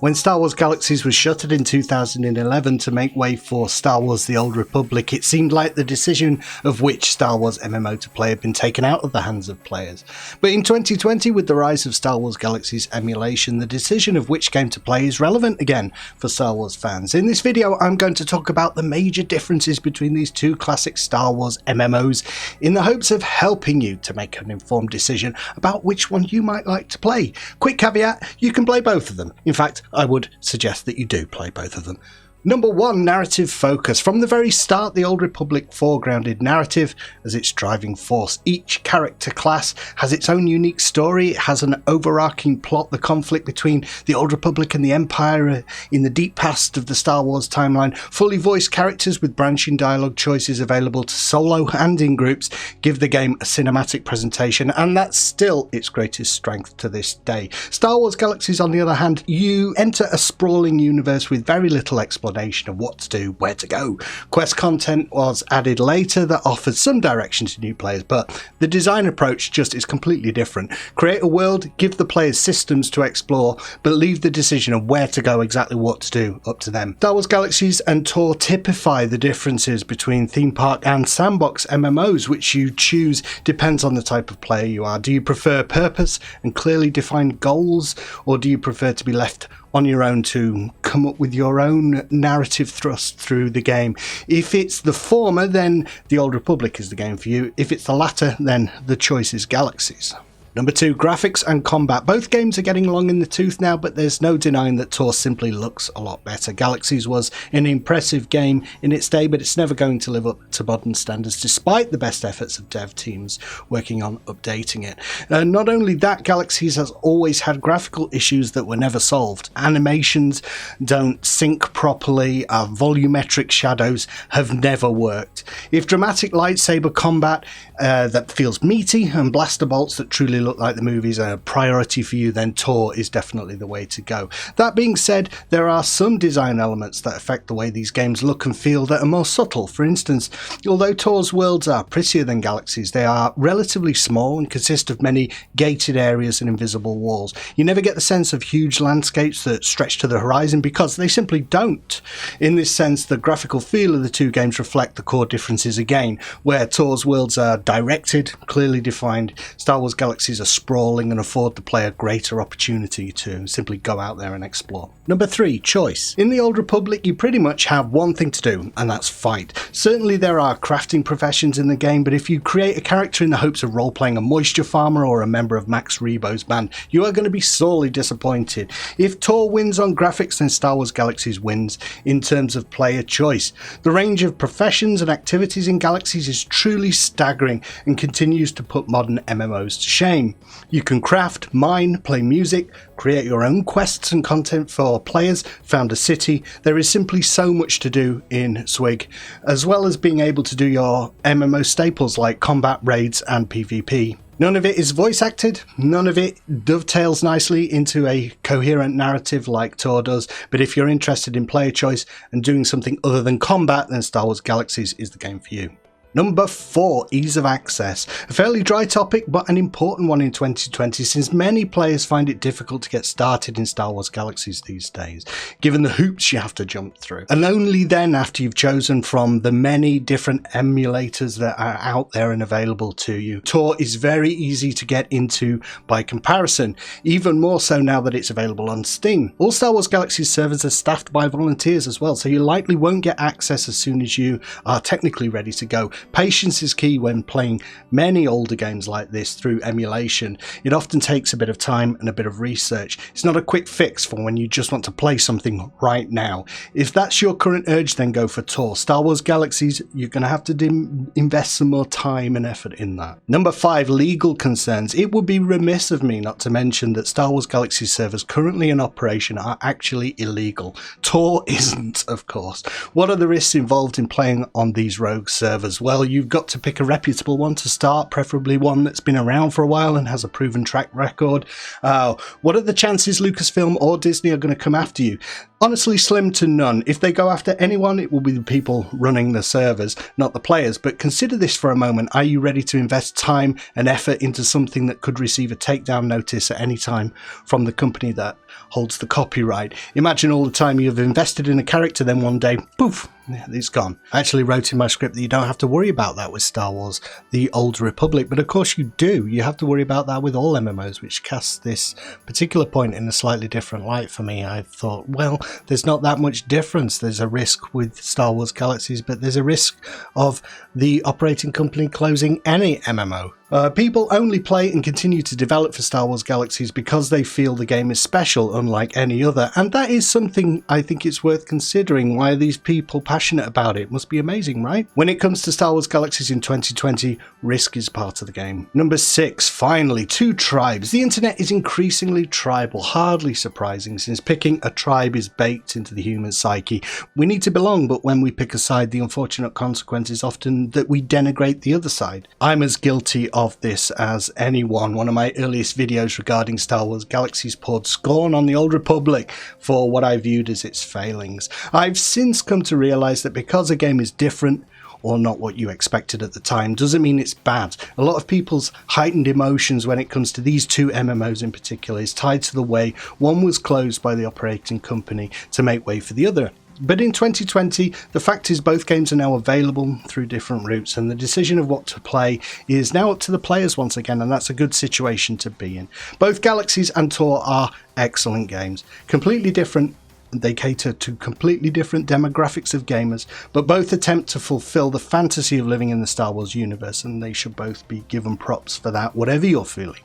When Star Wars Galaxies was shuttered in 2011 to make way for Star Wars The Old Republic, it seemed like the decision of which Star Wars MMO to play had been taken out of the hands of players. But in 2020, with the rise of Star Wars Galaxies emulation, the decision of which game to play is relevant again for Star Wars fans. In this video, I'm going to talk about the major differences between these two classic Star Wars MMOs in the hopes of helping you to make an informed decision about which one you might like to play. Quick caveat, you can play both of them. In fact, I would suggest that you do play both of them. Number 1, narrative focus. From the very start, the Old Republic foregrounded narrative as its driving force. Each character class has its own unique story. It has an overarching plot, the conflict between the Old Republic and the Empire in the deep past of the Star Wars timeline. Fully voiced characters with branching dialogue choices available to solo and in groups give the game a cinematic presentation, and that's still its greatest strength to this day. Star Wars Galaxies, on the other hand, you enter a sprawling universe with very little explanation of what to do, where to go. Quest content was added later that offers some direction to new players, but the design approach just is completely different. Create a world, give the players systems to explore, but leave the decision of where to go, exactly what to do, up to them. Star Wars Galaxies and Tor typify the differences between theme park and sandbox MMOs. Which you choose depends on the type of player you are. Do you prefer purpose and clearly defined goals, or do you prefer to be left on your own to come up with your own narrative thrust through the game? If it's the former, then The Old Republic is the game for you. If it's the latter, then the choice is Galaxies. Number 2, graphics and combat. Both games are getting long in the tooth now, but there's no denying that Tor simply looks a lot better. Galaxies was an impressive game in its day, but it's never going to live up to modern standards, despite the best efforts of dev teams working on updating it. Not only that, Galaxies has always had graphical issues that were never solved. Animations don't sync properly, volumetric shadows have never worked. If dramatic lightsaber combat that feels meaty and blaster bolts that truly look like the movies are a priority for you, then Tor is definitely the way to go. That being said, there are some design elements that affect the way these games look and feel that are more subtle. For instance, although Tor's worlds are prettier than Galaxies, they are relatively small and consist of many gated areas and invisible walls. You never get the sense of huge landscapes that stretch to the horizon because they simply don't. In this sense, the graphical feel of the two games reflect the core differences again, where Tor's worlds are directed, clearly defined. Star Wars Galaxies are sprawling and afford the player greater opportunity to simply go out there and explore. Number 3, choice. In the Old Republic, you pretty much have one thing to do, and that's fight. Certainly there are crafting professions in the game, but if you create a character in the hopes of role-playing a moisture farmer or a member of Max Rebo's band, you are going to be sorely disappointed. If Tor wins on graphics, then Star Wars Galaxies wins in terms of player choice. The range of professions and activities in Galaxies is truly staggering and continues to put modern MMOs to shame. You can craft, mine, play music, create your own quests and content for players, found a city. There is simply so much to do in SWIG, as well as being able to do your MMO staples like combat, raids and PvP. None of it is voice acted, none of it dovetails nicely into a coherent narrative like Tor does, but if you're interested in player choice and doing something other than combat, then Star Wars Galaxies is the game for you. Number 4, ease of access. A fairly dry topic, but an important one in 2020 since many players find it difficult to get started in Star Wars Galaxies these days, given the hoops you have to jump through. And only then, after you've chosen from the many different emulators that are out there and available to you. Tor is very easy to get into by comparison, even more so now that it's available on Steam. All Star Wars Galaxies servers are staffed by volunteers as well, so you likely won't get access as soon as you are technically ready to go. Patience is key when playing many older games like this through emulation. It often takes a bit of time and a bit of research. It's not a quick fix for when you just want to play something right now. If that's your current urge, then go for Tor. Star Wars Galaxies, you're going to have to invest some more time and effort in that. Number 5, legal concerns. It would be remiss of me not to mention that Star Wars Galaxies servers currently in operation are actually illegal. Tor isn't, of course. What are the risks involved in playing on these rogue servers? Well, you've got to pick a reputable one to start, preferably one that's been around for a while and has a proven track record. What are the chances Lucasfilm or Disney are going to come after you? Honestly, slim to none. If they go after anyone, it will be the people running the servers, not the players. But consider this for a moment. Are you ready to invest time and effort into something that could receive a takedown notice at any time from the company that holds the copyright? Imagine all the time you've invested in a character, then one day, poof, it's gone. I actually wrote in my script that you don't have to worry about that with Star Wars The Old Republic, but of course you do. You have to worry about that with all MMOs, which casts this particular point in a slightly different light for me. I thought, well, there's not that much difference. There's a risk with Star Wars Galaxies, but there's a risk of the operating company closing any MMO. People only play and continue to develop for Star Wars Galaxies because they feel the game is special, unlike any other, and that is something I think it's worth considering. Why are these people passionate about it? Must be amazing, right? When it comes to Star Wars Galaxies in 2020, risk is part of the game. Number 6, finally, 2 tribes. The internet is increasingly tribal, hardly surprising since picking a tribe is baked into the human psyche. We need to belong, but when we pick a side, the unfortunate consequence is often that we denigrate the other side. I'm as guilty of this as anyone. One of my earliest videos regarding Star Wars Galaxies poured scorn on the Old Republic for what I viewed as its failings. I've since come to realize that because a game is different or not what you expected at the time doesn't mean it's bad. A lot of people's heightened emotions when it comes to these 2 MMOs in particular is tied to the way one was closed by the operating company to make way for the other. But in 2020, the fact is both games are now available through different routes, and the decision of what to play is now up to the players once again, and that's a good situation to be in. Both Galaxies and Tor are excellent games, completely different. They cater to completely different demographics of gamers, but both attempt to fulfill the fantasy of living in the Star Wars universe, and they should both be given props for that, whatever you're feeling.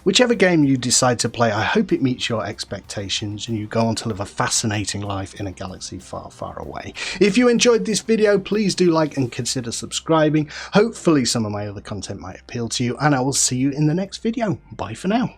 Whichever game you decide to play, I hope it meets your expectations and you go on to live a fascinating life in a galaxy far, far away. If you enjoyed this video, please do like and consider subscribing. Hopefully some of my other content might appeal to you, and I will see you in the next video. Bye for now.